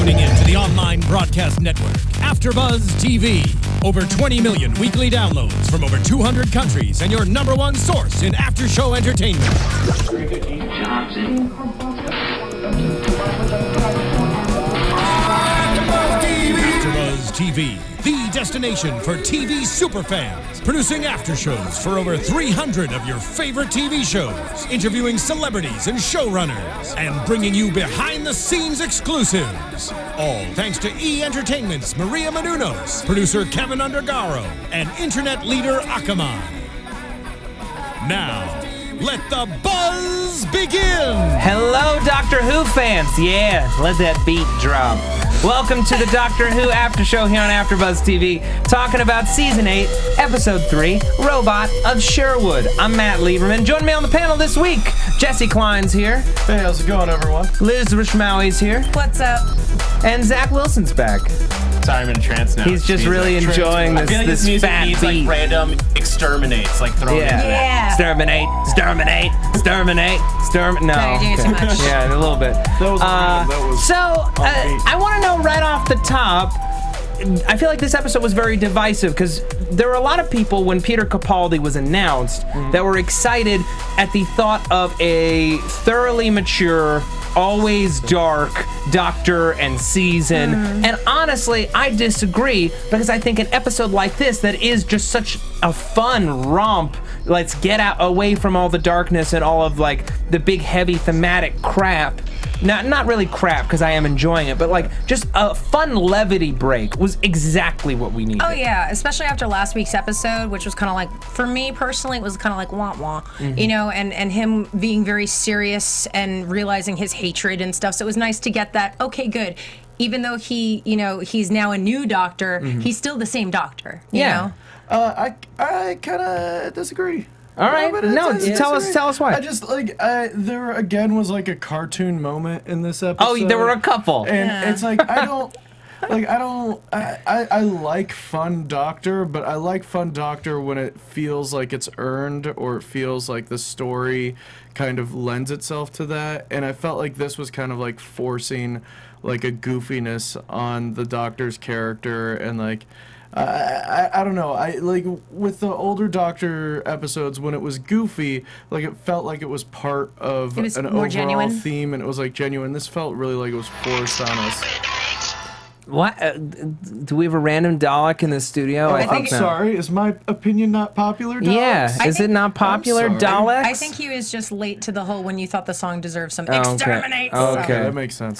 tuning in to the online broadcast network, Afterbuzz TV. Over 20 million weekly downloads from over 200 countries and your #1 source in after-show entertainment. Afterbuzz TV, the destination for TV superfans. Producing aftershows for over 300 of your favorite TV shows. Interviewing celebrities and showrunners. And bringing you behind-the-scenes exclusives. All thanks to E! Entertainment's Maria Menounos, producer Kevin Undergaro, and internet leader Akamai. Now, let the buzz begin! Hello, Doctor Who fans! Yeah, let that beat drop. Welcome to the Doctor Who After Show here on AfterBuzz TV, talking about Season 8, Episode 3, Robot of Sherwood. I'm Matt Lieberman. Joining me on the panel this week, Jessie Klein's here. Hey, how's it going, everyone? Liz Rishmawy's here. What's up? And Zach Wilson's back. Sorry, I'm in a trance now. He's just really enjoying this, I feel like this music fat needs beat. like random exterminates, like thrown into that. Yeah. Exterminate, exterminate, exterminate, exterminate. No. No, you're doing too much. Yeah, a little bit. That was I want to know right off the top, I feel like this episode was very divisive because there were a lot of people when Peter Capaldi was announced that were excited at the thought of a thoroughly mature, always dark Doctor and season. And honestly, I disagree because I think an episode like this that is just such a fun romp, let's get away from all the darkness and all of like the big heavy thematic crap. Not really crap because I am enjoying it, but like just a fun levity break was exactly what we needed. Oh yeah, especially after last week's episode, which was kind of like, for me personally, it was kind of like wah wah, you know, and him being very serious and realizing his hatred and stuff. So it was nice to get that. Okay, good. Even though he, you know, he's now a new Doctor, he's still the same Doctor. You know? I kind of disagree. All right, tell us why. I just like there again was like a cartoon moment in this episode. Oh, there were a couple, and it's like I like fun Doctor, but I like fun Doctor when it feels like it's earned or it feels like the story kind of lends itself to that. And I felt like this was kind of like forcing like a goofiness on the Doctor's character and like. I don't know. I like with the older Doctor episodes when it was goofy, like it felt like it was part of an overall theme, and it was like genuine. This felt really like it was forced on us. What? Do we have a random Dalek in the studio? Oh, I'm sorry. Is my opinion not popular, Daleks? Yeah. Is it not popular, Daleks? I think he was just late to the whole when you thought the song deserved some exterminate. Okay, that makes sense.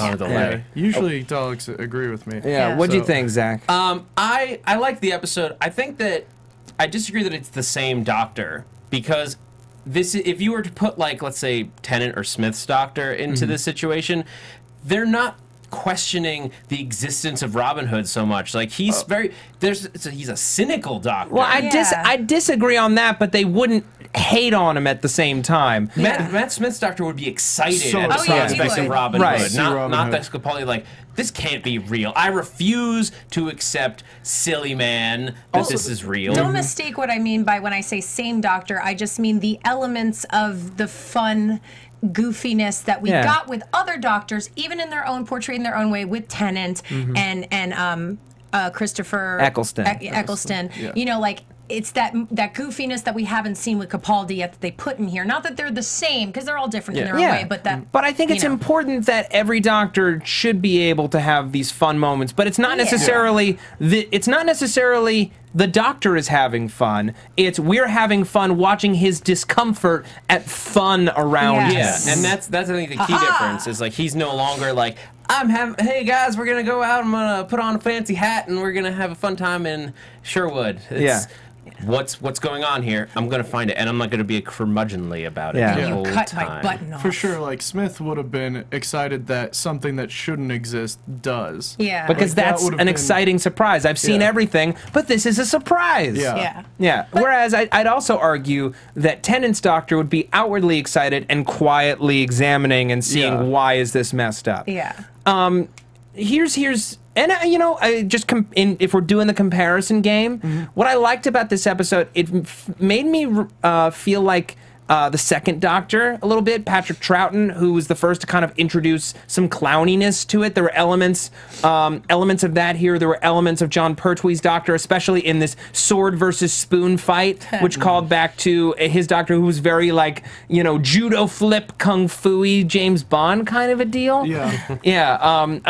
Usually Daleks agree with me. Yeah. What do you think, Zach? I like the episode. I think that I disagree that it's the same Doctor because this, if you were to put like let's say Tennant or Smith's Doctor into this situation, they're not questioning the existence of Robin Hood so much. Like he's he's a cynical Doctor. Well, I disagree on that, but they wouldn't hate on him at the same time. Matt Smith's Doctor would be excited at the prospects of Robin Hood, not that Capaldi like this can't be real. I refuse to accept, silly man, that this is real. Don't mistake what I mean by when I say same Doctor. I just mean the elements of the fun goofiness that we got with other Doctors, even in their own, portrayed in their own way, with Tennant and Christopher Eccleston. You know, like it's that goofiness that we haven't seen with Capaldi yet that they put in here. Not that they're the same, because they're all different in their own way, but that. But I think it's important that every Doctor should be able to have these fun moments. But it's not necessarily the Doctor is having fun. It's we're having fun watching his discomfort at fun around him. Yeah, and that's I think the key difference is like he's no longer like hey guys, we're gonna go out, I'm gonna put on a fancy hat and we're gonna have a fun time in Sherwood. What's going on here? I'm gonna find it, and I'm not gonna be curmudgeonly about it the whole cut time. my button off. For sure, like Smith would have been excited that something that shouldn't exist does. Yeah, because like, that's an exciting surprise. I've seen everything, but this is a surprise. Yeah. Whereas I'd also argue that Tennant's Doctor would be outwardly excited and quietly examining and seeing why is this messed up. Here's and you know, if we're doing the comparison game, what I liked about this episode, it made me feel like the second Doctor a little bit, Patrick Troughton, who was the first to kind of introduce some clowniness to it. There were elements of that here. There were elements of John Pertwee's Doctor, especially in this sword versus spoon fight, which called back to his Doctor, who was very like, you know, judo flip, kung fu-y, James Bond kind of a deal. Yeah. Yeah.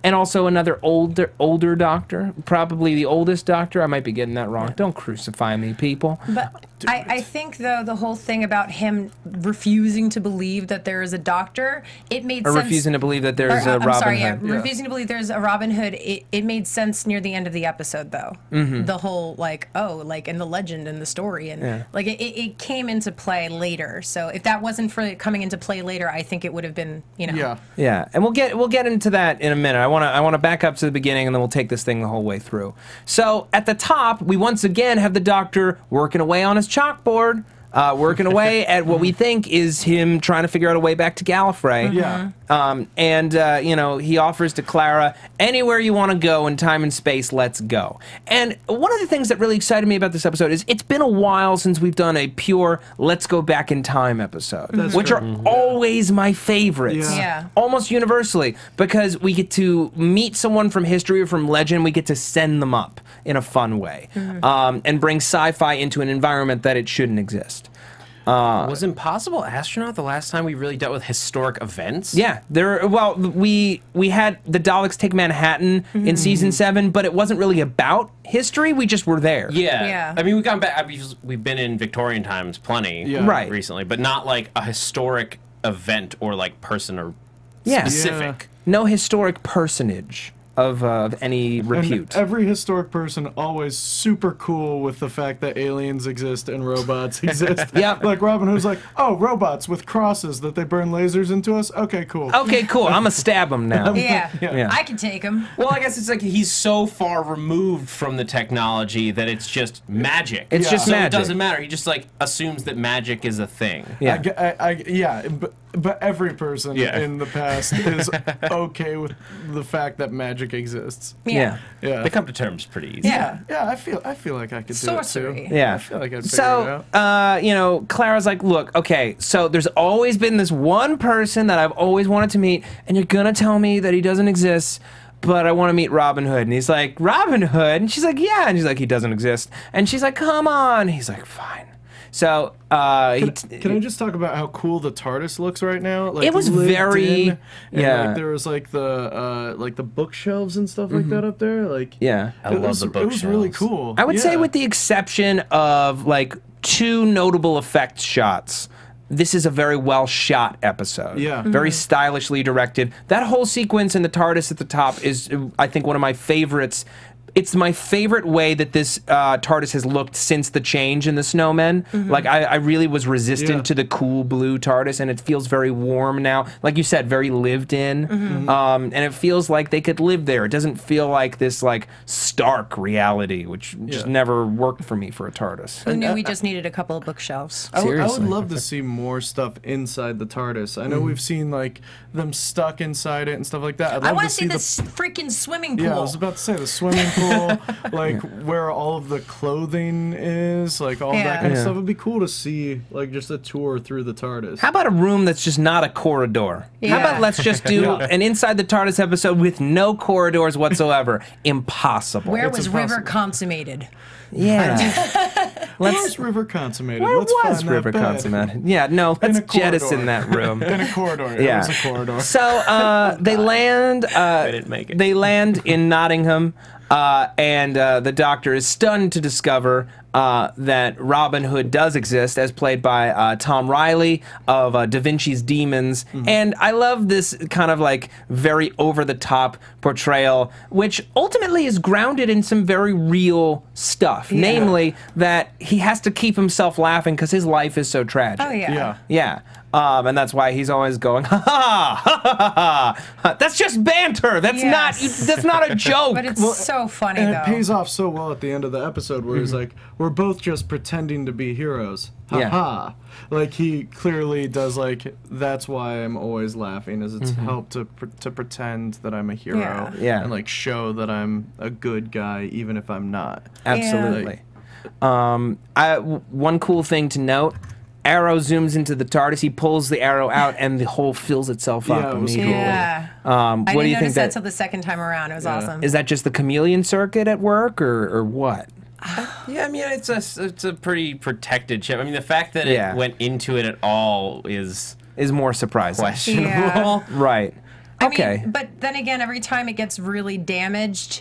And also another older Doctor, probably the oldest Doctor. I might be getting that wrong. Don't crucify me, people. But I think, though, the whole thing about him refusing to believe that there is a Doctor, it made sense. Refusing to believe that there's a Robin Hood. Refusing to believe there's a Robin Hood. It made sense near the end of the episode, though. The whole, like, and the legend and the story. And, like, it came into play later. So if that wasn't for it coming into play later, I think it would have been, you know. Yeah. Yeah, and we'll get into that in a minute. I want to back up to the beginning, and then we'll take this thing the whole way through. So at the top, we once again have the Doctor working away on his chalkboard, working away at what we think is him trying to figure out a way back to Gallifrey. Yeah. And you know, he offers to Clara, anywhere you want to go in time and space, let's go. And one of the things that really excited me about this episode is it's been a while since we've done a pure let's go back in time episode, which are always my favorites. Yeah. Almost universally, because we get to meet someone from history or from legend, we get to send them up in a fun way, and bring sci-fi into an environment that it shouldn't exist. Was Impossible Astronaut the last time we really dealt with historic events? Yeah, we had the Daleks take Manhattan in season 7, but it wasn't really about history. We just were there. Yeah. I mean, we've gone back. We've been in Victorian times plenty Right. recently, but not like a historic event or like person or Yeah. specific. No historic personage of any repute. And every historic person always super cool with the fact that aliens exist and robots exist. Yep. Like Robin Hood's like, oh, robots with crosses that they burn lasers into us? Okay, cool. Okay, cool. I'm gonna stab him now. Yeah. I can take him. Well, I guess it's like he's so far removed from the technology that it's just magic. It's just magic. So it doesn't matter. He just like assumes that magic is a thing. Yeah. But every person Yeah. in the past is okay with the fact that magic exists. Yeah. Yeah. They come to terms pretty easy. Yeah. Yeah, I feel like I could do Sorcery. it too. Yeah. I feel like I'd figure it So, out. you know, Clara's like, look, okay, so there's always been this one person that I've always wanted to meet, and you're gonna tell me that he doesn't exist, but I want to meet Robin Hood. And he's like, Robin Hood? And she's like, yeah. And she's like, he doesn't exist. And she's like, come on. He's like, fine. So, Can I just talk about how cool the TARDIS looks right now? Like, it was lived very, in, and, like, there was like the bookshelves and stuff like that up there. Like, yeah. I love the bookshelves. It was really cool. I would say with the exception of like 2 notable effects shots, this is a very well shot episode. Yeah. Very stylishly directed. That whole sequence in the TARDIS at the top is, I think, one of my favorites. It's my favorite way that this TARDIS has looked since the change in the Snowmen. Like, I really was resistant to the cool blue TARDIS, and it feels very warm now. Like you said, very lived in. And it feels like they could live there. It doesn't feel like this, like, stark reality, which just never worked for me for a TARDIS. Who knew we just needed a couple of bookshelves? I would Seriously. love to see more stuff inside the TARDIS. I know we've seen like them stuck inside it and stuff like that. I'd love I want to to see this freaking swimming pool. Yeah, I was about to say the swimming pool, like where all of the clothing is, like all that kind of stuff. It'd be cool to see, like, just a tour through the TARDIS. How about a room that's just not a corridor? How about let's just do an Inside the TARDIS episode with no corridors whatsoever? Impossible. Where was River consummated? Yeah. Where's River consummated? Where Let's was find that River bed. consummated? Yeah, no, let's a jettison corridor. that room. In a corridor. Yeah. It was a corridor. So they land. They didn't make it. They land in Nottingham, and the Doctor is stunned to discover that Robin Hood does exist, as played by Tom Riley of Da Vinci's Demons. And I love this kind of like very over-the-top portrayal, which ultimately is grounded in some very real stuff. Namely, that he has to keep himself laughing because his life is so tragic. Oh, yeah. Yeah. Yeah. And that's why he's always going, ha ha, ha ha ha. That's just banter. That's that's not a joke. But it's so funny, And though. it pays off so well at the end of the episode where he's like, we're both just pretending to be heroes. Ha ha. Like, he clearly does, like, that's why I'm always laughing, is it's helped to pretend that I'm a hero. Yeah. And, like, show that I'm a good guy even if I'm not. Absolutely. One cool thing to note, arrow zooms into the TARDIS. He pulls the arrow out, and the hole fills itself up. it was immediately. cool. Yeah. What do I you didn't think notice that till the second time around. It was awesome. Is that just the chameleon circuit at work, or what? Yeah, I mean, it's a pretty protected ship. I mean, the fact that it went into it at all is more surprising. questionable. Yeah. Right. Okay. I mean, but then again, every time it gets really damaged,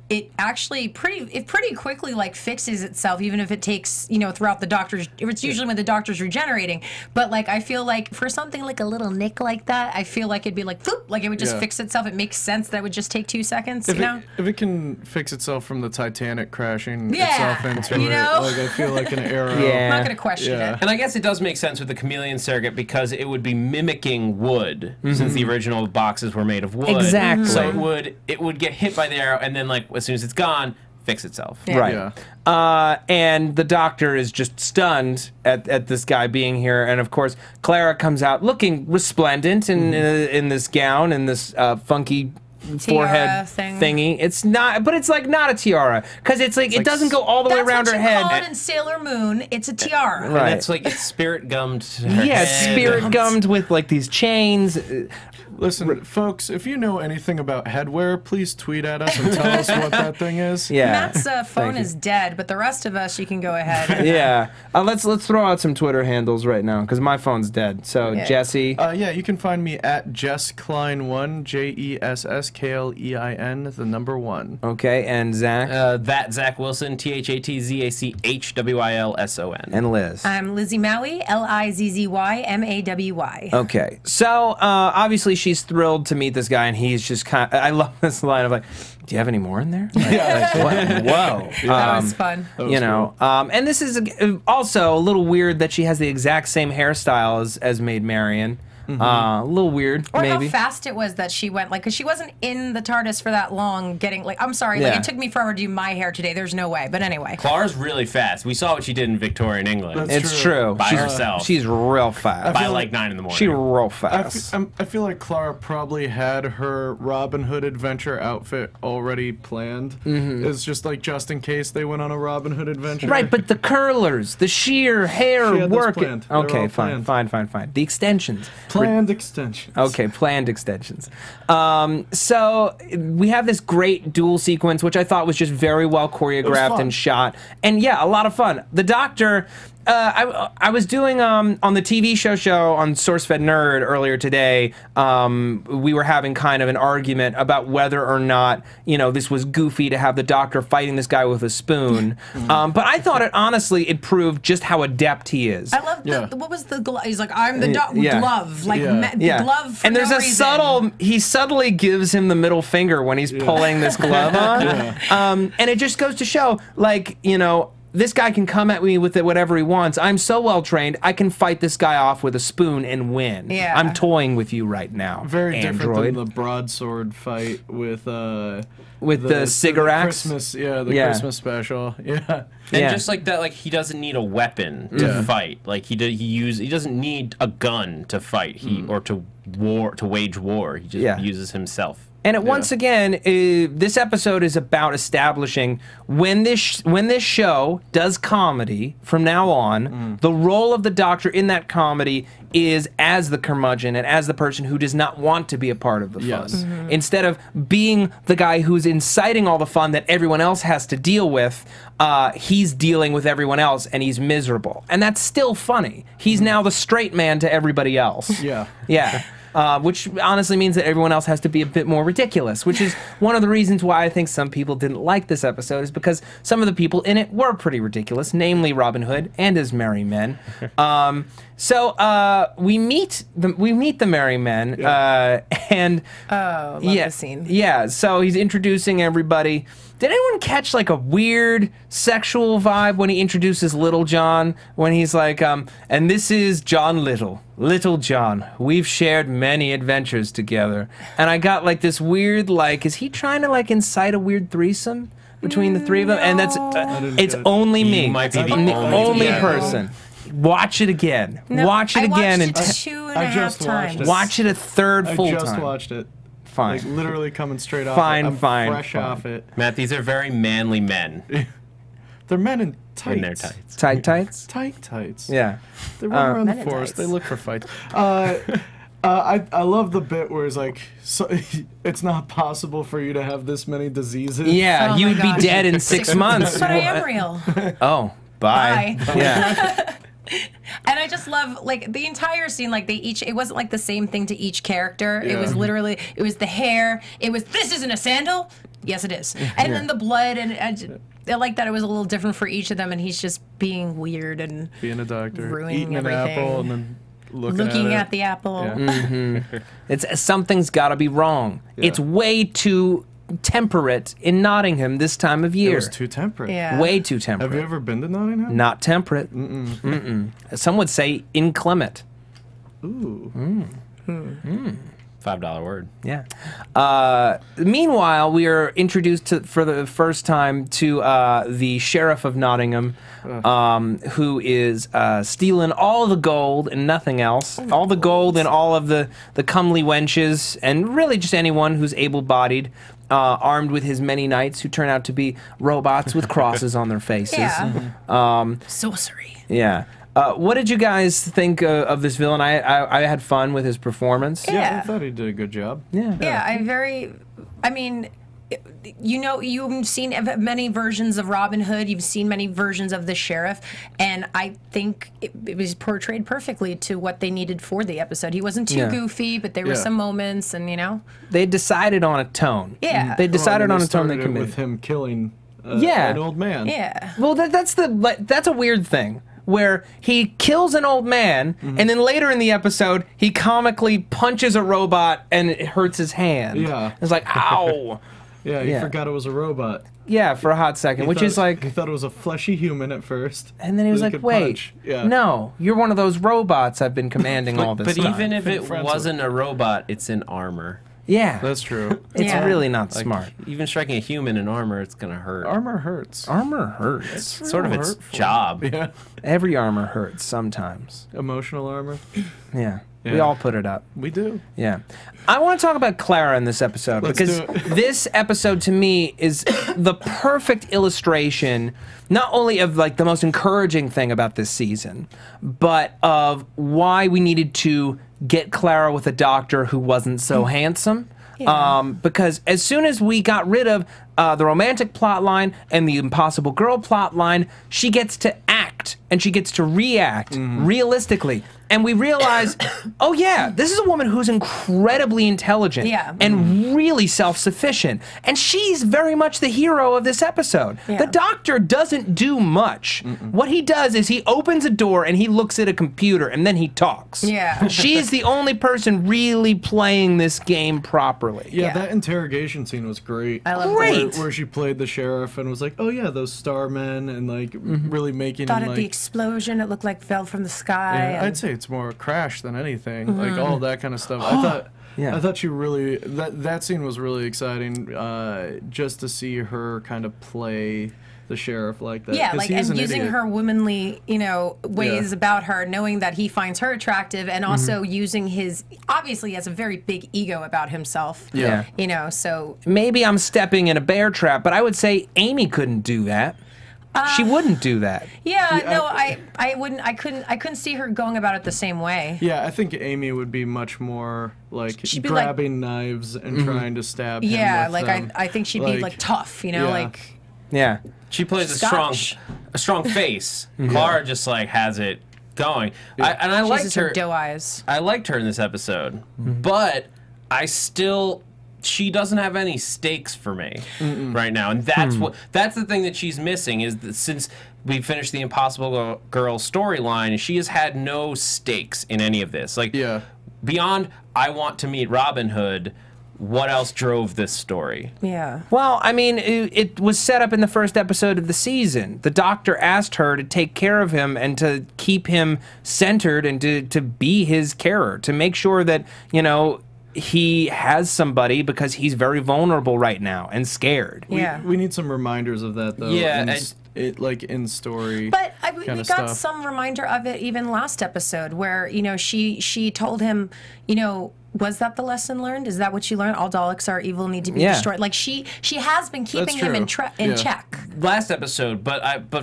it actually pretty quickly like fixes itself, even if it takes, you know, throughout the doctor's. It's usually when the doctor's regenerating. But like, I feel like for something like a little nick like that, I feel like it'd be like, boop, like it would just fix itself. It makes sense that would just take 2 seconds. If You know. if it can fix itself from the Titanic crashing Yeah, itself into you it, know? like I feel like an arrow. Yeah. I'm not gonna question it. And I guess it does make sense with the chameleon circuit because it would be mimicking wood, since the original boxes were made of wood. Exactly. So it would get hit by the arrow, and then like as soon as it's gone, fix itself. Yeah. Right. Yeah. And the doctor is just stunned at this guy being here. And of course, Clara comes out looking resplendent in this gown and this funky forehead thingy. It's not, but it's like not a tiara because it's like it doesn't go all the way around her head. That's what you call it in Sailor Moon. It's a tiara. Right. And it's like it's spirit gummed to her Yeah, head. spirit gummed with like these chains. Listen, folks, if you know anything about headwear, please tweet at us and tell us what that thing is. Yeah. Matt's phone is dead, but the rest of us, you can go ahead. Yeah. Let's throw out some Twitter handles right now because my phone's dead. So Jessie. Yeah, you can find me at Jess Klein1, JESSKLEIN, the number 1. Okay, and Zach. That Zach Wilson, THATZACHWILSON. And Liz. I'm Lizzie Mawy, LIZZYMAWY. Okay, so obviously she's thrilled to meet this guy, and he's just kind of, I love this line of like, do you have any more in there? Like, what? Whoa. That was fun. You know, and this is also a little weird that she has the exact same hairstyle as Maid Marian. A little weird, Or maybe. how fast it was that she went, like, because she wasn't in the TARDIS for that long getting, like, I'm sorry, like, it took me forever to do my hair today. There's no way. But anyway. Clara's really fast. We saw what she did in Victorian England. That's It's true. By herself. She's real fast. By like 9 in the morning. She's real fast. I feel like Clara probably had her Robin Hood adventure outfit already planned. It's just like just in case they went on a Robin Hood adventure. Right, but the curlers, the sheer hair She had those work. planned. They were Okay, all fine. The extensions. Planned extensions. Okay, planned extensions. So we have this great duel sequence, which I thought was just very well choreographed and shot. And yeah, a lot of fun. The Doctor, I was doing on the TV show on SourceFed Nerd earlier today. We were having kind of an argument about whether or not this was goofy to have the Doctor fighting this guy with a spoon. But I thought it proved just how adept he is. I love what was the glove? He's like, I'm the glove. Like, glove for and there's no a reason. he subtly gives him the middle finger when he's pulling this glove on. And it just goes to show, like, this guy can come at me with it whatever he wants. I'm so well trained, I can fight this guy off with a spoon and win. Yeah. I'm toying with you right now. Very Android. different than the broadsword fight with the cigarettes. Christmas special. Yeah. And just like that, like he doesn't need a weapon to fight. Like he doesn't need a gun to fight. Or to wage war. He just uses himself. And once again, this episode is about establishing when this show does comedy from now on, the role of the Doctor in that comedy is as the curmudgeon and as the person who does not want to be a part of the fun. Instead of being the guy who's inciting all the fun that everyone else has to deal with, he's dealing with everyone else and he's miserable. And that's still funny. He's now the straight man to everybody else. Yeah. Which honestly means that everyone else has to be a bit more ridiculous, which is one of the reasons why I think some people didn't like this episode, is because some of the people in it were pretty ridiculous, namely Robin Hood and his merry men. So we meet the merry men, and love the scene. Yeah, so he's introducing everybody. Did anyone catch like a weird sexual vibe when he introduces Little John? When he's like, and this is John Little. Little John. We've shared many adventures together. And I got like this weird, like, is he trying to like incite a weird threesome between the three of them? And that's, it's only me. You might be the only person. Watch it again. Watch it again. I watched it 2.5 times. Watch it a third full time. I just watched it. Fine. Like literally coming straight off. Fine, I'm fine, fresh fine. off it. Matt, these are very manly men. They're men in tights. In their tights. Tight tights? Tight tights. Yeah. They run around Men the in forest. They tights. look for fights. I love the bit where it's like, so, it's not possible for you to have this many diseases. Yeah, Oh you my would gosh. be dead in 6 months. But I am real. Oh, bye. Bye. Yeah. And I just love like the entire scene. Like it wasn't like the same thing to each character. It was literally, it was the hair. It was, this isn't a sandal. Yes, it is. And then the blood, and I like that it was a little different for each of them. And he's just being weird and Being a doctor, ruining eating everything. an apple, and then looking at at the apple. Yeah. It's something's got to be wrong. Yeah. It's way too temperate in Nottingham this time of year. It was too temperate. Yeah. Way too temperate. Have you ever been to Nottingham? Not temperate. Some would say inclement. Ooh. $5 word. Yeah. Meanwhile, we are introduced to, for the first time to the Sheriff of Nottingham, who is stealing all the gold and nothing else. All the gold and all of the comely wenches, and really just anyone who's able-bodied, armed with his many knights who turn out to be robots with crosses on their faces. Yeah. Sorcery. Yeah. What did you guys think of this villain? I had fun with his performance. Yeah, Yeah. I thought he did a good job. Yeah, I mean, you know, you've seen many versions of Robin Hood. You've seen many versions of the sheriff, and I think it was portrayed perfectly to what they needed for the episode. He wasn't too goofy, but there were Yeah. some moments, and you know, They decided on a tone. Yeah. They decided Well, on a tone they started it committed. with him killing Yeah. an old man. yeah. Well, that's a weird thing where he kills an old man, and then later in the episode he comically punches a robot and it hurts his hand. Yeah. It's like, ow. Yeah, he Yeah. forgot it was a robot. Yeah, for a hot second, He which thought- is like, he thought it was a fleshy human at first. and then he was that like, could wait, punch. Yeah. no, you're one of those robots I've been commanding all this But time. even if Been it friends wasn't a robot, it's in armor. Yeah, That's true. it's Yeah. really not Like, smart. even striking a human in armor, it's gonna hurt. Armor hurts. Armor hurts. It's sort of its hurtful. job. Yeah. Every armor hurts sometimes. Emotional armor. Yeah. We Yeah. all put it up. We do. Yeah. I want to talk about Clara in this episode Let's because do it. this episode to me is the perfect illustration not only of like the most encouraging thing about this season, but of why we needed to get Clara with a doctor who wasn't so handsome. Yeah. Because as soon as we got rid of the romantic plot line and the impossible girl plot line, she gets to act and she gets to react realistically. And we realize, oh yeah, this is a woman who's incredibly intelligent Yeah. and really self-sufficient. And she's very much the hero of this episode. Yeah. The doctor doesn't do much. What he does is he opens a door and he looks at a computer and then he talks. Yeah. She's the only person really playing this game properly. Yeah, Yeah. that interrogation scene was great. I love Great. Where she played the sheriff and was like, "Oh yeah, those starmen," and like really making Thought him of the like. explosion. It looked like fell from the sky. Yeah, and- I'd say it's more a crash than anything. Like all of that kind of stuff. I thought she really that scene was really exciting. Just to see her kind of play the sheriff like that. Yeah, 'cause like, he's and an using idiot. her womanly, ways Yeah. about her, knowing that he finds her attractive, and also using his, obviously, he has a very big ego about himself. Yeah. So Maybe I'm stepping in a bear trap, but I would say Amy couldn't do that. She wouldn't do that. I wouldn't, I couldn't see her going about it the same way. Yeah, I think Amy would be much more like She'd be like- grabbing knives and trying to stab him Yeah, with like them. I think she'd be like tough, yeah. like Yeah. She plays Scottish. a strong face. Clara just like has it going. I she liked uses her. her doe eyes. I liked her in this episode, but she doesn't have any stakes for me right now, and that's the thing that she's missing is that since we finished the Impossible Girl storyline, she has had no stakes in any of this. Like beyond, I want to meet Robin Hood. What else drove this story? Yeah. Well, I mean, it was set up in the first episode of the season. The doctor asked her to take care of him and to keep him centered and to be his carer, to make sure that, he has somebody because he's very vulnerable right now and scared. Yeah. We need some reminders of that though. Yeah, like in story. But we kinda got stuff. some reminder of it even last episode where, she told him, Was that the lesson learned? Is that what you learned? All Daleks are evil, need to be destroyed. Like she has been keeping him in check. Last episode, but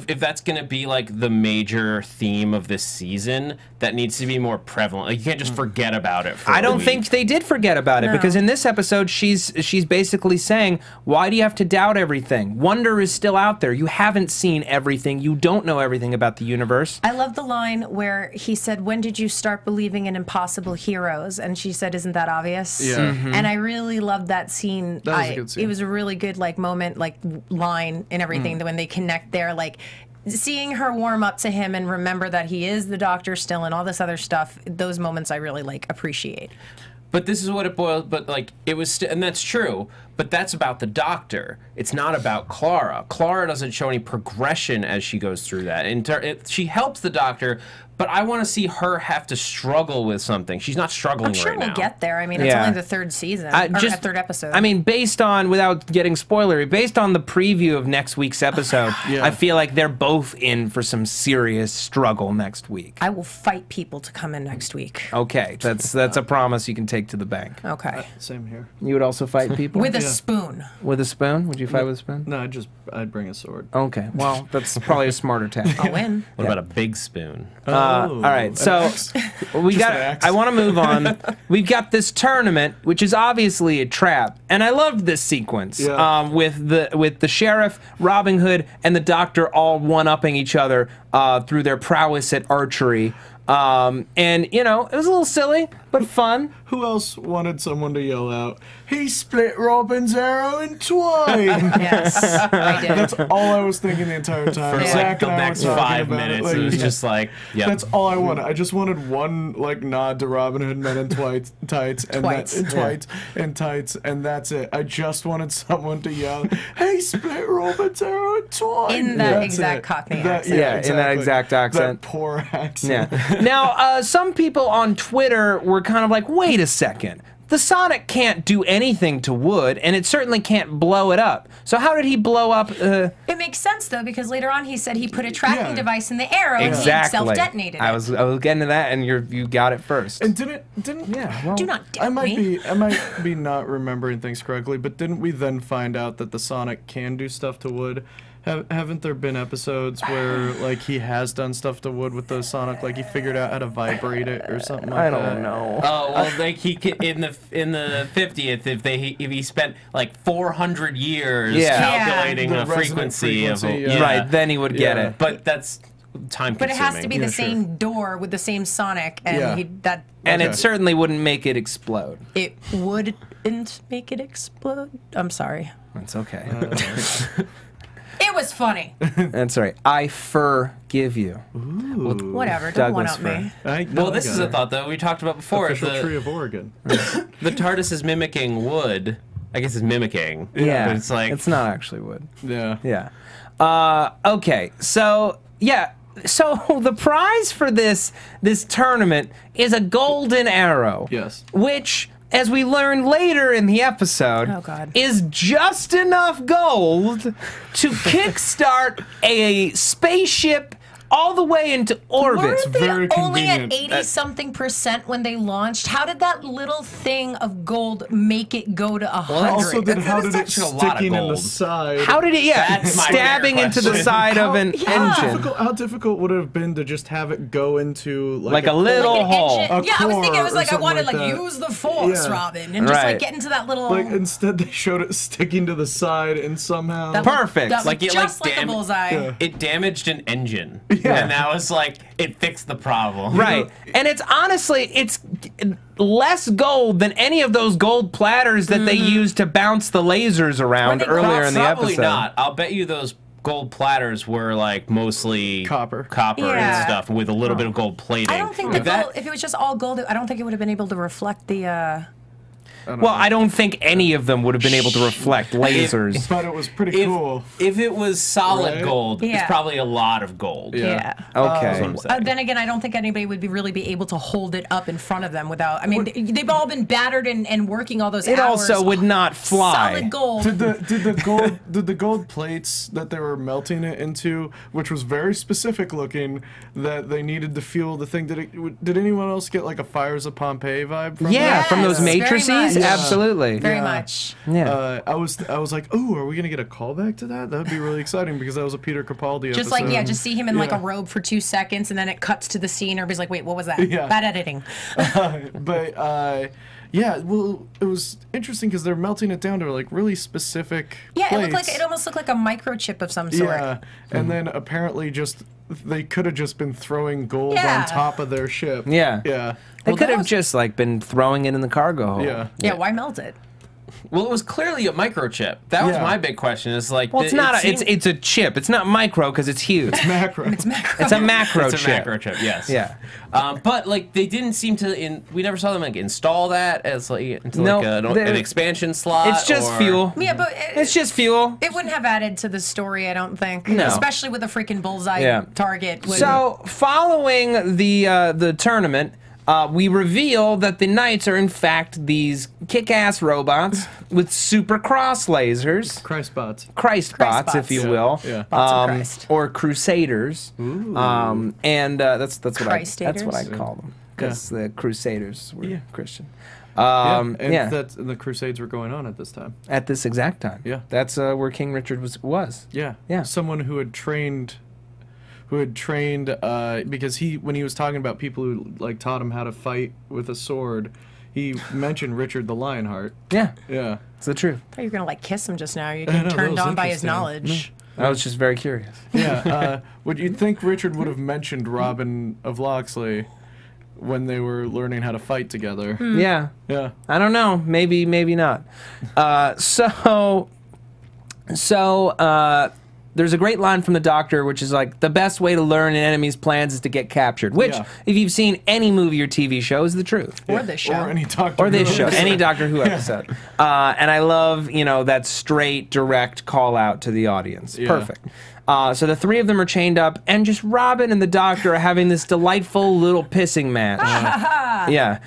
if that's going to be like the major theme of this season, that needs to be more prevalent. Like you can't just forget about it. I don't think they did forget about it because in this episode she's basically saying, why do you have to doubt everything? Wonder is still out there. You haven't seen everything. You don't know everything about the universe. I love the line where he said, when did you start believing in impossible heroes? And she said, isn't that obvious? Yeah. And I really loved that scene. That was a good scene. It was a really good like moment, like line and everything when they connect there. Like seeing her warm up to him and remember that he is the Doctor still and all this other stuff. Those moments I really like appreciate. But this is what it boils. But like it was, and that's true. But that's about the Doctor. It's not about Clara. Clara doesn't show any progression as she goes through that. She helps the Doctor, but I want to see her have to struggle with something. She's not struggling right now. I'm sure we'll get there. I mean, it's only the third season, or third episode. I mean, based on, without getting spoilery, based on the preview of next week's episode, I feel like they're both in for some serious struggle next week. I will fight people to come in next week. Okay, that's a promise you can take to the bank. Okay. Same here. You would also fight people? With a spoon. With a spoon? Would you fight with a spoon? No, I'd bring a sword. Okay, well, that's probably a smarter tactic. I'll win. What about a big spoon? All right, so we got. I want to move on. We've got this tournament, which is obviously a trap, and I loved this sequence with the sheriff, Robin Hood, and the Doctor all one-upping each other through their prowess at archery. And you know, it was a little silly, but fun. Who else wanted someone to yell out, "He split Robin's arrow in twain"? Yes, I did. That's all I was thinking the entire time. For like the next 5 minutes, it was just like, yeah. That's all I wanted. I just wanted one like nod to Robin Hood Men in tights, and that's it. I just wanted someone to yell, "Hey, split Robin's arrow in twain!" In that exact Cockney accent. Yeah, exactly. In that exact accent. That poor accent. Yeah. Now, some people on Twitter were kind of like, wait a second. The Sonic can't do anything to wood, and it certainly can't blow it up. So how did he blow up? It makes sense though, because later on he said he put a tracking device in the arrow and he self-detonated it. I was getting to that, and you got it first. And didn't well, do not doubt me. I might be not remembering things correctly, but didn't we then find out that the Sonic can do stuff to wood? Haven't there been episodes where like he has done stuff to wood with the Sonic, like he figured out how to vibrate it or something like that? I don't know. Oh well, like he could, in the 50th, if he spent like 400 years calculating the a frequency of right, then he would get it. But that's time consuming. But it has to be the same door with the same Sonic, and and it certainly wouldn't make it explode. It wouldn't make it explode. I'm sorry. That's okay. It was funny. That's right. I forgive you. Ooh. Whatever. Don't one Douglas up me. Well, this is a thought that we talked about before. Official Tree of Oregon. The TARDIS is mimicking wood. I guess it's mimicking. Yeah. But it's like it's not actually wood. Yeah. Yeah. Okay. So yeah. So the prize for this tournament is a golden arrow. Yes. Which, as we learn later in the episode, is just enough gold to kickstart a spaceship all the way into orbit. Weren't they very only at convenient. 80-something% when they launched? How did that little thing of gold make it go to 100? Also, how did it actually a lot of sticking in the gold. side? How did it, That's my stabbing fair into the question. side of an engine? How difficult would it have been to just have it go into Like a little Like an hole. engine. Yeah, I was thinking it was core like I or wanted something like like that. use the force, Yeah. Robin, and just Right. like get into that little. Like instead, they showed it sticking to the side and somehow. that Perfect. That Like, looked it, like, just like a damn- bullseye. Yeah. it damaged an engine, and that was like it fixed the problem. Right. And it's honestly, it's less gold than any of those gold platters that they used to bounce the lasers around they earlier in the Probably episode. not. I'll bet you those gold platters were like mostly Copper. Yeah. and stuff with a little bit of gold plating. I don't think the gold. If it was just all gold, I don't think it would have been able to reflect the. Well, I don't think any of them would have been able to reflect lasers. But it was pretty cool. If it was solid Right? gold, it's Yeah. probably a lot of gold. Yeah. Okay. Then again, I don't think anybody would really be able to hold it up in front of them without. I mean, they've all been battered and working all those It hours. also would not fly. Solid gold. Did the gold plates that they were melting it into, which was very specific looking, that they needed to fuel the thing? Did anyone else get like a Fires of Pompeii vibe from Yeah, that? from those Yes, very matrices, much. absolutely. Very much. Yeah. I was like, oh, are we gonna get a callback to that? That'd be really exciting because that was a Peter Capaldi Just episode. like, just see him in like a Yeah. robe for 2 seconds, and then it cuts to the scene. Everybody's like, wait, what was that? Yeah. Bad editing. Yeah, well, it was interesting because they're melting it down to like really specific Yeah, plates. it almost looked like a microchip of some sort. Yeah, and then apparently they could have just been throwing gold Yeah. on top of their ship. Yeah. Yeah. They Well, could that have was- just like been throwing it in the cargo hold. Yeah. Yeah, why melt it? Well, it was clearly a microchip. That was Yeah. my big question. Is like, Well, it's not. It's a chip. It's not micro because it's huge. Macro. It's macro. It's a macro It's a chip. macro chip, yes. Yeah. But like they didn't seem to. We never saw them like install that as like into No, like an expansion slot. It's just or- fuel. Yeah, but It's just fuel. it wouldn't have added to the story, I don't think. No. Especially with a freaking bullseye Yeah. target. So, following the tournament, we reveal that the knights are in fact these kick-ass robots with super cross lasers, Christbots. Christbots, if you Christbots. will, Yeah. Bots of Christ. or crusaders, and that's what I Christators? call them because the crusaders were Christian. And yeah. the Crusades were going on at this time. At this exact time, Yeah. that's where King Richard was. Yeah. Yeah. Someone who had trained because when he was talking about people who like taught him how to fight with a sword, he mentioned Richard the Lionheart. Yeah, Yeah. it's the truth. I thought you were going to like kiss him just now. You're know, getting that turned was on by his interesting. knowledge. I was just very curious. Yeah. Would you think Richard would have mentioned Robin of Locksley when they were learning how to fight together? Yeah. Yeah. I don't know. Maybe not. There's a great line from the Doctor, which is like, the best way to learn an enemy's plans is to get captured. Which, Yeah. if you've seen any movie or TV show, is the truth. Or this show. Or any Doctor Or this Who show, episode. any Doctor Who episode. And I love, that straight, direct call out to the audience. Yeah. Perfect. So the three of them are chained up, and just Robin and the Doctor are having this delightful little pissing match. Yeah.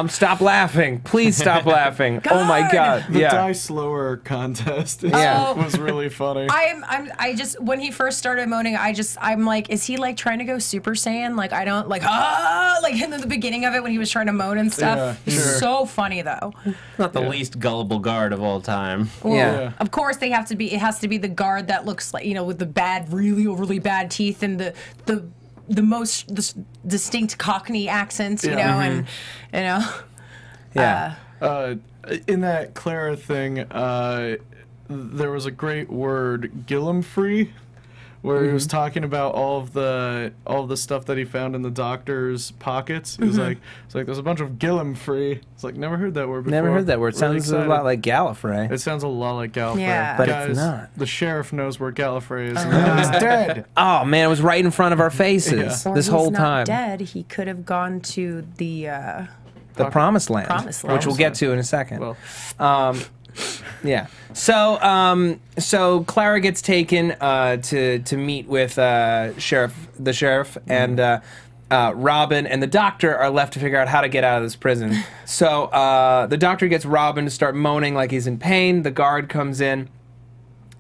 Stop laughing. Please stop laughing. Oh my God. The Yeah. Die Slower contest Yeah. was really funny. I just when he first started moaning, I'm like, is he like trying to go Super Saiyan? Like I don't like in the beginning of it when he was trying to moan and stuff. Yeah, It's sure. so funny though. Not the least gullible guard of all time. Yeah. Of course it has to be the guard that looks like, with the bad, really overly bad teeth and the most distinct Cockney accent, and Yeah. In that Clara thing, there was a great word, Gillam-free, where he was talking about all of the stuff that he found in the Doctor's pockets. He was like, there's a bunch of Gillam-free. It's like, never heard that word before. Never heard that word. Really Sounds a excited. lot like Gallifrey. It sounds a lot like Gallifrey. Yeah. But Guys, it's not. The sheriff knows where Gallifrey is. And he's dead. Oh man, it was right in front of our faces Yeah. Or this he's whole not time. dead. He could have gone to the The Promised Land, Promised Land. which we'll get to in a second. Well, Yeah. So Clara gets taken to meet with the sheriff, and Robin and the Doctor are left to figure out how to get out of this prison. So the Doctor gets Robin to start moaning like he's in pain. The guard comes in.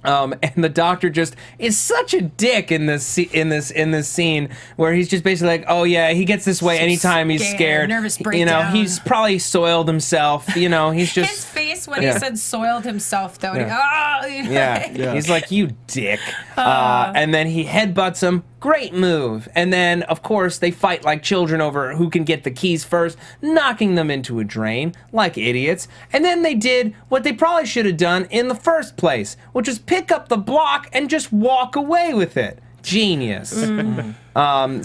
And the Doctor just is such a dick in this scene where he's just basically like, oh yeah, he gets this way anytime he's scared. Nervous breakdown. He's probably soiled himself. He's just his face when he said soiled himself though. Yeah. And Yeah. He's like, you dick. And then he headbutts him. Great move. And then, of course, they fight like children over who can get the keys first, knocking them into a drain like idiots. And then they did what they probably should have done in the first place, which was pick up the block and just walk away with it. Genius.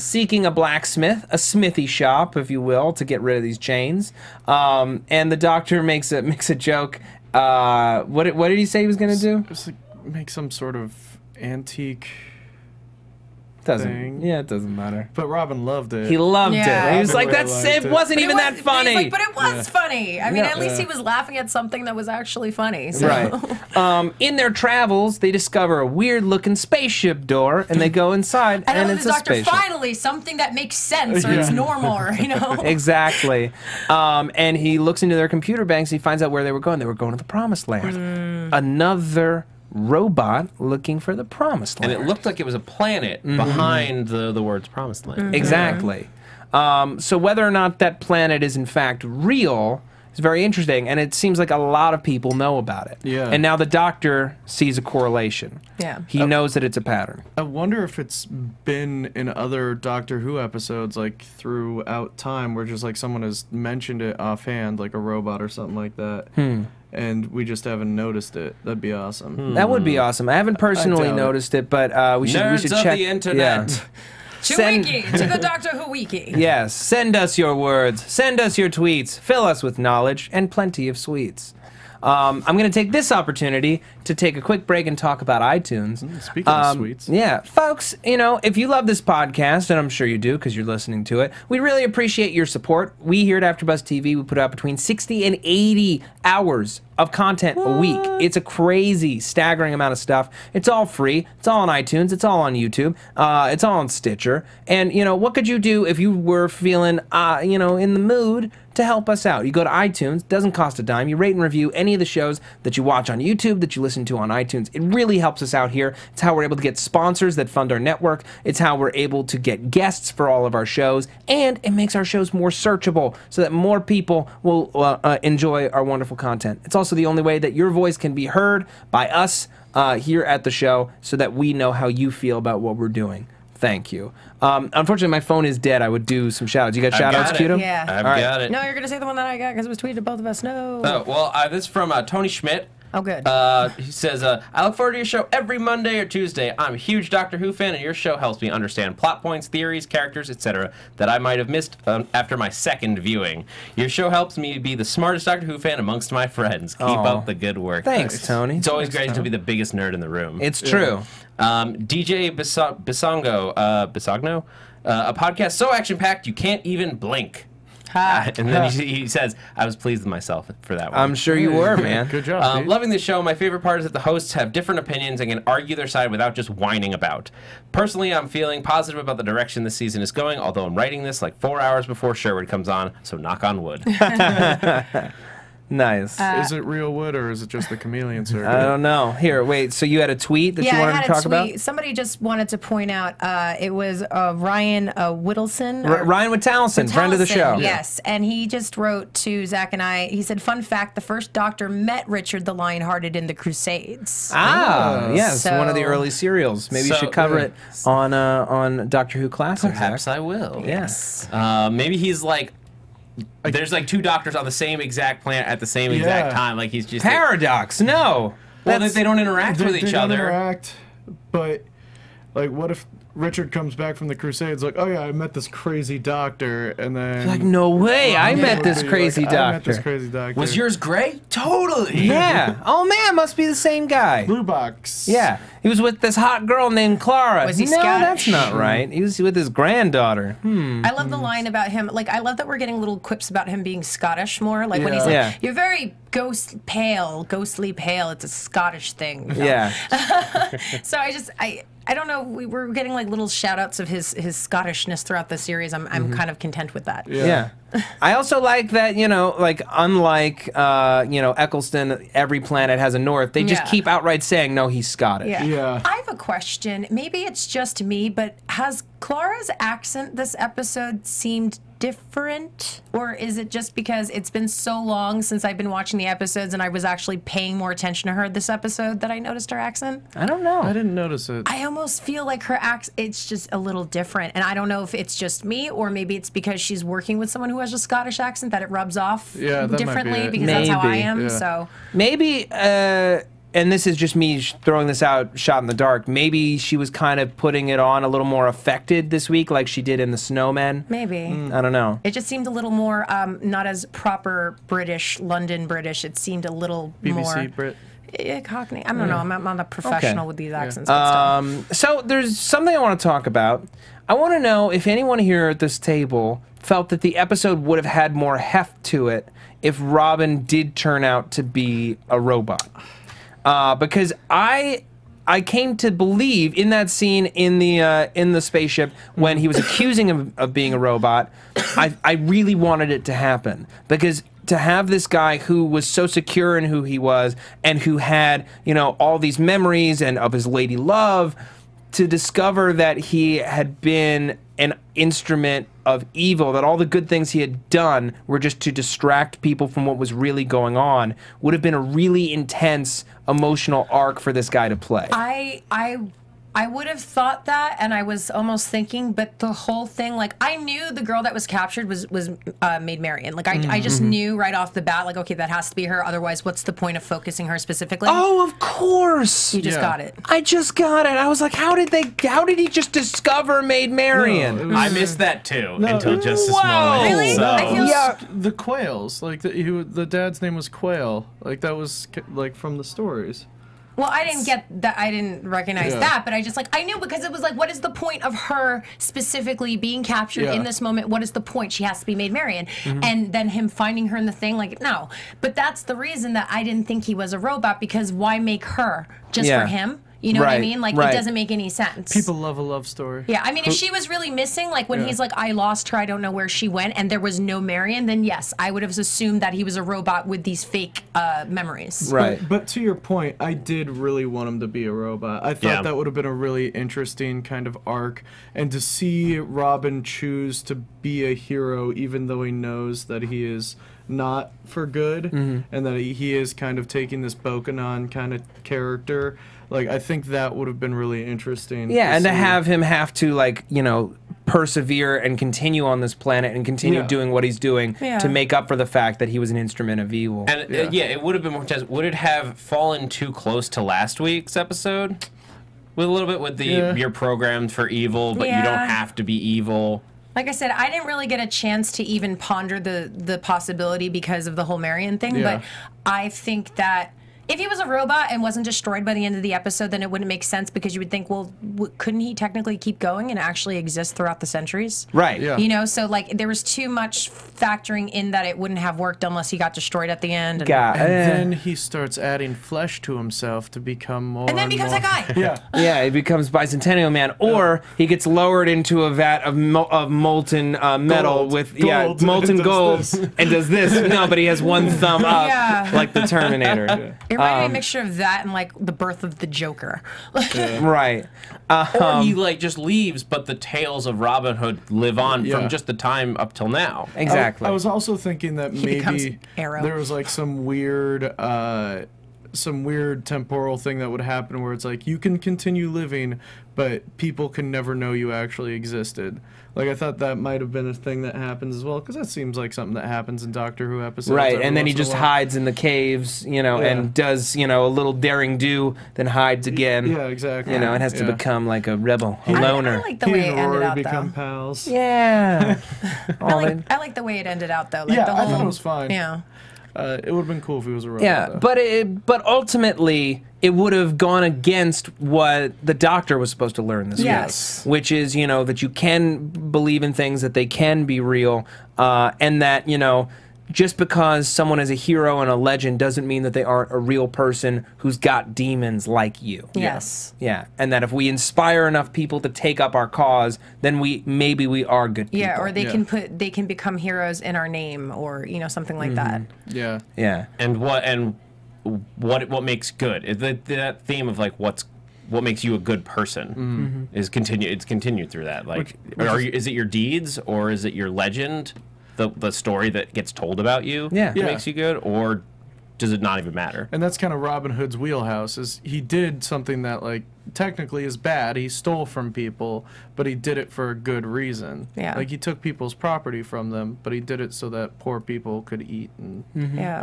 Seeking a blacksmith, a smithy shop, if you will, to get rid of these chains. And the Doctor makes a joke. What did he say he was going to do? just like make some sort of antique thing. Yeah, it doesn't matter. But Robin loved it. He loved Yeah. it. He was like, Really "That's liked it. it. Wasn't even that But funny." he's like, but it was funny. I mean, Yeah. at least he was laughing at something that was actually funny. So. Right. In their travels, they discover a weird-looking spaceship door, and they go inside, And and the it's a doctor, spaceship. finally, something that makes sense or it's normal, or, you know. Exactly. And he looks into their computer banks. He finds out where they were going. They were going to the Promised Land. Another robot looking for the Promised Land. And it looked like it was a planet behind the words Promised Land. Exactly. So whether or not that planet is in fact real is very interesting, and it seems like a lot of people know about it. Yeah. And now the Doctor sees a correlation. Yeah. He knows that it's a pattern. I wonder if it's been in other Doctor Who episodes, like throughout time, where just like someone has mentioned it offhand, like a robot or something like that, and we just haven't noticed it. That'd be awesome. That would be awesome. I haven't personally doubt it. noticed it, but we should Nerds of check the internet. Yeah. To Send- Wiki, to the Doctor Who Wiki. Yes, send us your words, send us your tweets, fill us with knowledge and plenty of sweets. I'm going to take this opportunity to take a quick break and talk about iTunes. Speaking of sweets. Yeah, folks, you know, if you love this podcast, and I'm sure you do because you're listening to it, we really appreciate your support. We here at Afterbuzz TV, we put out between 60 and 80 hours of content a week. It's a crazy, staggering amount of stuff. It's all free. It's all on iTunes. It's all on YouTube. It's all on Stitcher. And, you know, what could you do if you were feeling, you know, in the mood to help us out? You go to iTunes. Doesn't cost a dime. You rate and review any of the shows that you watch on YouTube, that you listen to on iTunes. It really helps us out here. It's how we're able to get sponsors that fund our network. It's how we're able to get guests for all of our shows. And it makes our shows more searchable so that more people will enjoy our wonderful content. It's also the only way that your voice can be heard by us here at the show so that we know how you feel about what we're doing. Thank you. Unfortunately, my phone is dead. I would do some shout-outs. You got shout-outs, Cuto? Yeah. I've All right. got it. No, you're going to say the one that I got because it was tweeted to both of us. No. Oh, well, this is from Tony Schmidt. Oh, good. He says, I look forward to your show every Monday or Tuesday. I'm a huge Doctor Who fan, and your show helps me understand plot points, theories, characters, etc. that I might have missed after my second viewing. Your show helps me be the smartest Doctor Who fan amongst my friends. Keep up the good work. Thanks, Tony. It's always great to be the biggest nerd in the room. It's true. DJ Bisogno, a podcast so action-packed you can't even blink. And then he says, I was pleased with myself for that one. I'm sure you were, man. Good job, Pete. Loving the show. My favorite part is that the hosts have different opinions and can argue their side without just whining about. Personally, I'm feeling positive about the direction this season is going, although I'm writing this like 4 hours before Sherwood comes on, so knock on wood. Nice. Is it real wood or is it just the chameleon circuit? I don't know. Here, wait. So you had a tweet that you I wanted had to talk a tweet. about? Somebody just wanted to point out it was Ryan Whittleson. Ryan Whittleson, friend of the show. Yes, and he just wrote to Zach and I. He said, "Fun fact: the first Doctor met Richard the Lionhearted in the Crusades." Yes, So- one of the early serials. Maybe you So- should cover it on Doctor Who Classic. Perhaps Zach. I will. Yes. Maybe he's like, there's like two doctors on the same exact planet at the same exact time. Like he's just Paradox. No. well, they don't interact with They each don't other. interact, but like, what if Richard comes back from the Crusades like, oh yeah, I met this crazy doctor, and then Like, no way. I Ryan met would this be crazy like, I met doctor. this crazy doctor. Was yours gray? Totally. Yeah. Oh, man. Must be the same guy. blue box? Yeah. He was with this hot girl named Clara. Was he no, that's Scottish? not right. He was with his granddaughter. I love the line about him. Like, I love that we're getting little quips about him being Scottish more. Like when he's like, Yeah. "You're very ghostly pale. It's a Scottish thing." you know? Yeah. So I don't know. We were getting like little shout outs of his Scottishness throughout the series. I'm kind of content with that. Yeah. I also like that, you know, like, unlike, you know, Eccleston, every planet has a north. They just Yeah. keep outright saying, no, he's Scottish. Yeah. I have a question. Maybe it's just me, but has Clara's accent this episode seemed different? Or is it just because it's been so long since I've been watching the episodes and I was actually paying more attention to her this episode that I noticed her accent? I don't know. I didn't notice it. I almost feel like her accent, it's just a little different. And I don't know if it's just me or maybe it's because she's working with someone who has a Scottish accent that it rubs off Yeah, that might be differently it. because that's how I Maybe, am. yeah. So Maybe, and this is just me throwing this out, shot in the dark, maybe she was kind of putting it on a little more affected this week like she did in The Snowmen. maybe. I don't know. It just seemed a little more not as proper British, London British. It seemed a little BBC more. Brit. Cockney. I don't know. I'm not a professional with these accents. So there's something I want to talk about. I want to know if anyone here at this table felt that the episode would have had more heft to it if Robin did turn out to be a robot. Because I came to believe in that scene in the spaceship when he was accusing him of being a robot, I really wanted it to happen. Because to have this guy who was so secure in who he was and who had, you know, all these memories and of his lady love, to discover that he had been an instrument of evil, that all the good things he had done were just to distract people from what was really going on, would have been a really intense emotional arc for this guy to play. I would have thought that, and I was almost thinking, but the whole thing, like, I knew the girl that was captured was Maid Marian. Like, I just knew right off the bat, like, okay, that has to be her. Otherwise, what's the point of focusing her specifically? Oh, of course. You just got it. I just got it. I was like, how did he just discover Maid Marian? No, I missed that too until just this moment. Really? So. I feel The Quails, like the dad's name was Quail, like that was like from the stories. Well, I didn't get that. I didn't recognize that, but I just I knew, because it was like, what is the point of her specifically being captured in this moment? What is the point? She has to be Maid Marian, and then him finding her in the thing. Like, no, but that's the reason that I didn't think he was a robot, because why make her just for him? You know what I mean? Like, it doesn't make any sense. People love a love story. Yeah, I mean, if she was really missing, like when he's like, I lost her, I don't know where she went, and there was no Marian, then yes, I would have assumed that he was a robot with these fake memories. Right. But to your point, I did really want him to be a robot. I thought that would have been a really interesting kind of arc, and to see Robin choose to be a hero even though he knows that he is not for good, and that he is kind of taking this Bokanon kind of character. Like, I think that would have been really interesting. Yeah, and to have him have to, like, you know, persevere and continue on this planet and continue doing what he's doing to make up for the fact that he was an instrument of evil. And it would have been more intense. Would it have fallen too close to last week's episode? With a little bit with the you're programmed for evil, but you don't have to be evil. Like I said, I didn't really get a chance to even ponder the possibility because of the whole Marian thing, but I think that if he was a robot and wasn't destroyed by the end of the episode, then it wouldn't make sense, because you would think, well, couldn't he technically keep going and actually exist throughout the centuries? Right. Yeah. You know, so like there was too much factoring in that it wouldn't have worked unless he got destroyed at the end. And then he starts adding flesh to himself to become more. And then becomes that guy. Yeah, he becomes Bicentennial Man, or he gets lowered into a vat of molten metal with molten gold and does this. No, but he has one thumb up, like the Terminator. It reminded me of a mixture of that and like the birth of the Joker. Right. Or he like just leaves, but the tales of Robin Hood live on from just the time up till now. Exactly. I was also thinking that maybe Arrow. there was like some weird temporal thing that would happen where it's like you can continue living, but people can never know you actually existed. Like, I thought that might have been a thing that happens as well, because that seems like something that happens in Doctor Who episodes. Right, and then he just hides in the caves, you know, and does, you know, a little daring do, then hides again. Yeah, exactly. You know, and has to become like a rebel, a loner. I like the way it ended out, become though. pals. Yeah. I like the way it ended out, though. Like Yeah, the whole, I thought it was fine. Yeah. It would have been cool if he was a robot. Yeah, though. but ultimately it would have gone against what the Doctor was supposed to learn this week, which is, you know, that you can believe in things, that they can be real, and that, you know, just because someone is a hero and a legend doesn't mean that they aren't a real person who's got demons like you. Yes. Yeah, and that if we inspire enough people to take up our cause, then maybe we are good people. Yeah, or they can become heroes in our name, or, you know, something like that. Yeah. Yeah. And what makes good? That theme of like what makes you a good person is continued. It's continued through that. Like, is it your deeds, or is it your legend? The story that gets told about you that makes you good, or does it not even matter? And that's kind of Robin Hood's wheelhouse, is he did something that, like, technically is bad. He stole from people, but he did it for a good reason. Yeah. Like, he took people's property from them, but he did it so that poor people could eat and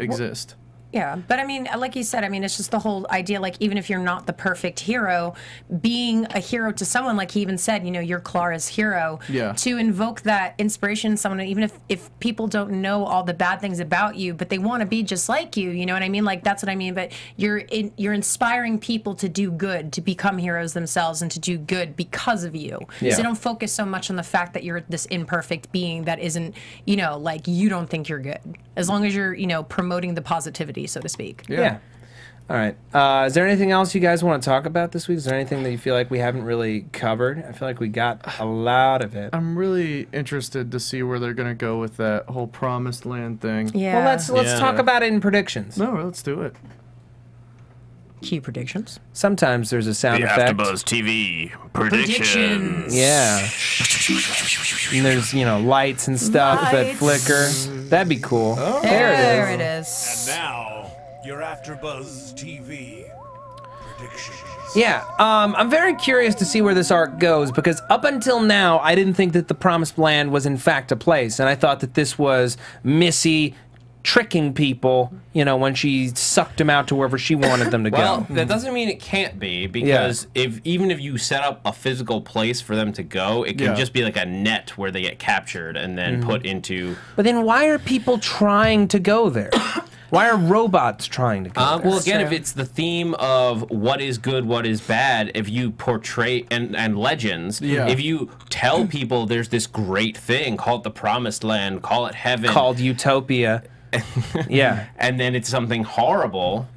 exist. Yeah, but I mean, like you said, I mean, it's just the whole idea, like, even if you're not the perfect hero, being a hero to someone, like he even said, you know, you're Clara's hero. Yeah. To invoke that inspiration in someone, even if people don't know all the bad things about you, but they want to be just like you know what I mean? Like, that's what I mean. But you're inspiring people to do good, to become heroes themselves, and to do good because of you. Yeah. So don't focus so much on the fact that you're this imperfect being that isn't, you know, like, you don't think you're good. As long as you're, you know, promoting the positivity, so to speak. Yeah. All right. Is there anything else you guys want to talk about this week? Is there anything that you feel like we haven't really covered? I feel like we got a lot of it. I'm really interested to see where they're gonna go with that whole promised land thing. Yeah. Well, let's talk about it in predictions. No, let's do it. Key predictions. Sometimes there's a sound effect. Afterbuzz TV predictions. Yeah. And there's, you know, lights and stuff that flicker. That'd be cool. Oh. There it is. And now, your Afterbuzz TV predictions. Yeah, I'm very curious to see where this arc goes, because up until now, I didn't think that the Promised Land was in fact a place, and I thought that this was Missy tricking people, you know, when she sucked them out to wherever she wanted them to Well, go. that doesn't mean it can't be, because even if you set up a physical place for them to go, it can just be like a net where they get captured and then put into... But then why are people trying to go there? Why are robots trying to go there? Well, again, if it's the theme of what is good, what is bad, if you portray, and legends, if you tell people there's this great thing, call it the Promised Land, call it heaven. Called Utopia. Yeah. And then it's something horrible,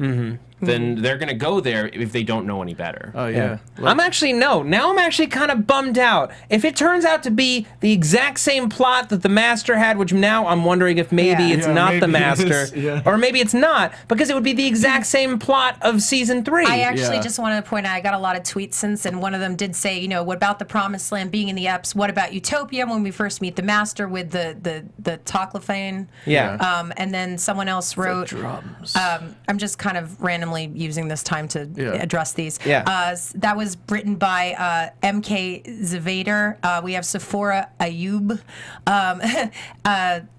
then they're going to go there if they don't know any better. Oh, yeah. Now I'm actually kind of bummed out. If it turns out to be the exact same plot that the Master had, which now I'm wondering if maybe it's not maybe the it Master, is, or maybe it's not, because it would be the exact same plot of Season 3. I actually just wanted to point out, I got a lot of tweets since, and one of them did say, you know, what about the Promised Land being in the Eps? What about Utopia when we first meet the Master with the Toclophane? Yeah. And then someone else wrote, Drums. I'm just kind of randomly using this time to address these. Yeah. That was written by M.K. Zavader. We have Sephora Ayub.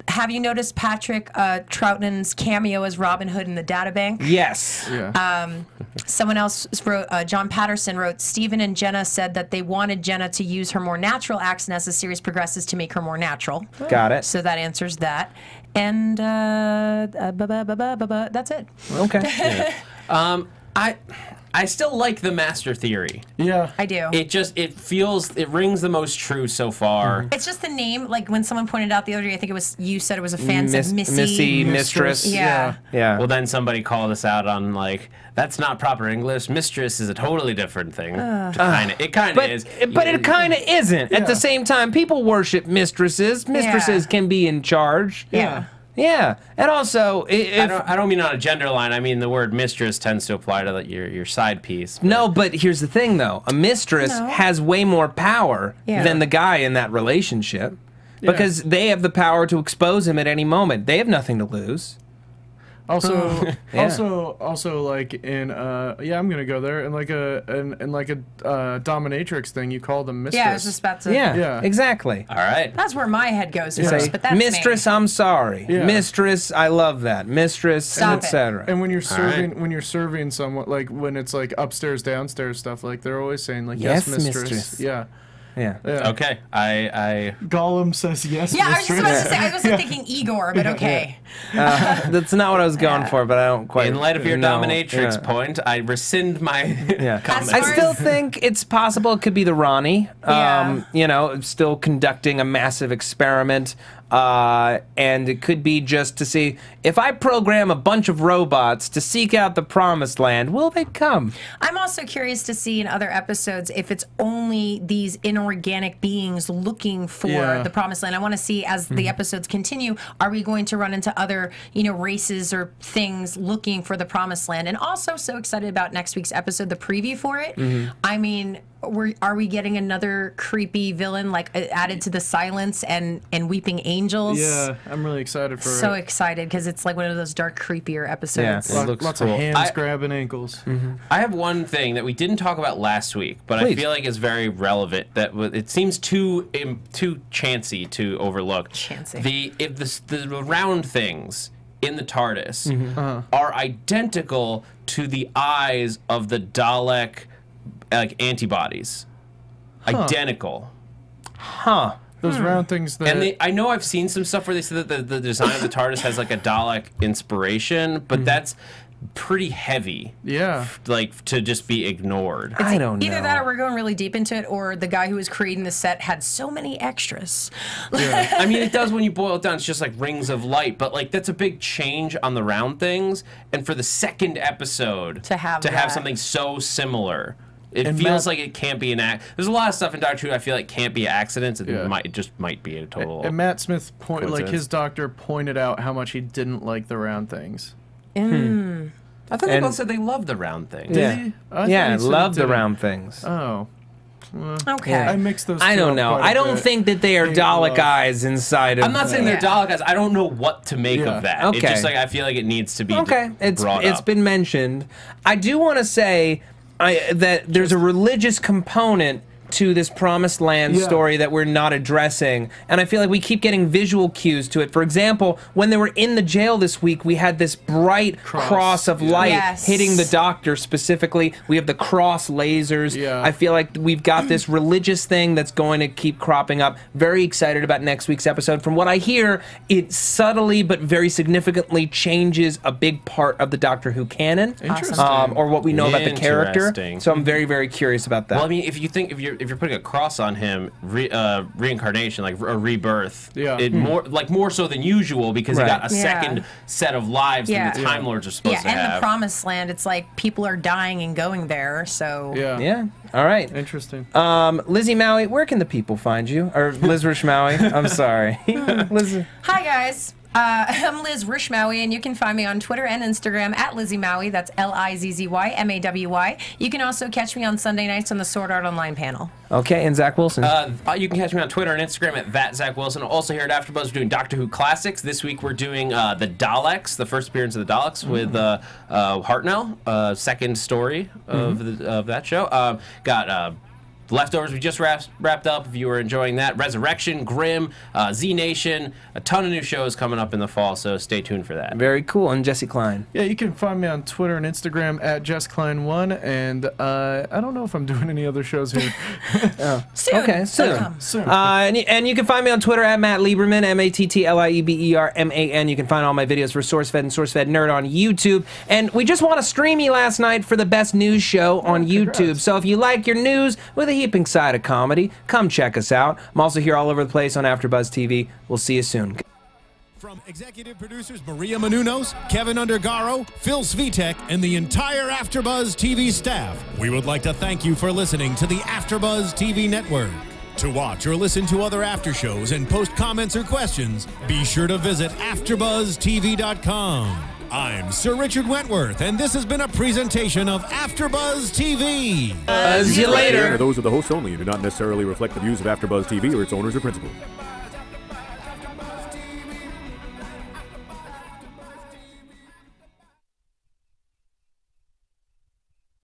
Have you noticed Patrick Troutman's cameo as Robin Hood in the databank? Yes. Yeah. Someone else wrote, John Patterson wrote, Stephen and Jenna said that they wanted Jenna to use her more natural accent as the series progresses to make her more natural. Got it. So that answers that. And that's it. Okay. I still like the Master theory. Yeah. I do. It rings the most true so far. It's just the name. Like when someone pointed out the other day, I think it was you said it was a fan said Missy. Mistress. Yeah. Yeah. Well, then somebody called us out on, like, that's not proper English. Mistress is a totally different thing. It kind of is. But it kind of isn't. At the same time, people worship mistresses. Mistresses can be in charge. Yeah. Yeah, and also, I don't mean on a gender line. I mean the word mistress tends to apply to your side piece. But. No, but here's the thing, though. A mistress has way more power than the guy in that relationship, because they have the power to expose him at any moment. They have nothing to lose. Also, also, like in I'm gonna go there, and like a dominatrix thing, you call them mistress. Yeah, I was just about to. Yeah, exactly. All right. That's where my head goes first, but that's Mistress, me. I'm sorry. Yeah. Mistress, I love that. Mistress, etc. And when you're serving someone, like when it's like upstairs, downstairs stuff, like they're always saying like yes, mistress. Yeah. Yeah. Okay. I Gollum says yes, Yeah, mistress. I was just about to say, I wasn't thinking Igor, but okay. That's not what I was going for, but I don't quite. in light of your know. dominatrix point, I rescind my comment. I still think it's possible it could be the Ronnie. Yeah. You know, still conducting a massive experiment. And it could be just to see if I program a bunch of robots to seek out the Promised Land, will they come? I'm also curious to see in other episodes if it's only these inorganic beings looking for the Promised Land. I want to see as the episodes continue, are we going to run into other, you know, races or things looking for the Promised Land? And also so excited about next week's episode, the preview for it. I mean, are we getting another creepy villain like added to the Silence and Weeping Angels? Yeah, I'm really excited for it. So excited because it's like one of those dark, creepier episodes. Yeah, it looks Lots cool. of hands grabbing ankles. I have one thing that we didn't talk about last week, but Please. I feel like is very relevant. That it seems too chancy to overlook. Chancy. The round things in the TARDIS are identical to the eyes of the Dalek antibodies. Identical. Huh. Those round things that... And I know I've seen some stuff where they said that the design of the TARDIS has like a Dalek inspiration, but that's pretty heavy. Yeah. Like, to just be ignored. I don't know. Either that or we're going really deep into it, or the guy who was creating the set had so many extras. Yeah. I mean, it does when you boil it down. It's just like rings of light, but like that's a big change on the round things. And for the second episode To have something so similar, it And feels Matt- like it can't be an accident. There's a lot of stuff in Doctor Who I feel like can't be accidents. It just might be a total. And Matt Smith, like coincidence. his doctor, pointed out how much he didn't like the round things. I thought they both said they loved the round thing. Yeah. Did he? I thought Yeah, he said love he the didn't. round things. Oh. Okay. I mixed those I two don't up know. quite a I don't bit. think that they are Hate Dalek love. eyes inside of... I'm not saying they're Yeah. Dalek guys. I don't know what to make Yeah. of that. Okay. It's just like I feel like it needs to be It's brought it's up. been mentioned. I do want to say that there's a religious component to this Promised Land story that we're not addressing, and I feel like we keep getting visual cues to it. For example, when they were in the jail this week, we had this bright cross of light Yes. hitting the doctor specifically. We have the cross lasers. Yeah. I feel like we've got this religious thing that's going to keep cropping up. Very excited about next week's episode. From what I hear, it subtly but very significantly changes a big part of the Doctor Who canon. Interesting. Or what we know about the character. Interesting. So I'm very, very curious about that. Well, I mean, if you're putting a cross on him, reincarnation, like a rebirth, it more so than usual because he got a second set of lives than the Time Lords are supposed to and have. the Promised Land, it's like people are dying and going there, so... Yeah. All right. Interesting. Lizzie Maui, where can the people find you? Or Liz Rishmawy? I'm sorry. Liz. Hi, guys. I'm Liz Rishmawy, and you can find me on Twitter and Instagram at Lizzie Maui. That's LIZZYMAWY. You can also catch me on Sunday nights on the Sword Art Online panel. Okay, and Zach Wilson. You can catch me on Twitter and Instagram at @ZachWilson. Also here at AfterBuzz, we're doing Doctor Who Classics. This week we're doing the Daleks, the first appearance of the Daleks with Hartnell, second story of that show. Got Leftovers we just wrapped up. If you were enjoying that, Resurrection, Grimm, Z Nation, a ton of new shows coming up in the fall, so stay tuned for that. Very cool. And Jessie Klein. Yeah, you can find me on Twitter and Instagram at JessKlein1, and I don't know if I'm doing any other shows here. Soon. Okay, soon. Soon. And you can find me on Twitter at Matt Lieberman, MattLieberman. You can find all my videos for SourceFed and SourceFed Nerd on YouTube. And we just won a Streamy last night for the best news show on YouTube. So if you like your news with a heaping side of comedy, come check us out. I'm also here all over the place on AfterBuzz TV. We'll see you soon. From executive producers Maria Menounos, Kevin Undergaro, Phil Svitek, and the entire AfterBuzz TV staff, we would like to thank you for listening to the AfterBuzz TV network. To watch or listen to other after shows and post comments or questions, be sure to visit AfterBuzzTV.com. I'm Sir Richard Wentworth, and this has been a presentation of AfterBuzz TV. See you later. Those are the hosts only and do not necessarily reflect the views of AfterBuzz TV or its owners or principals.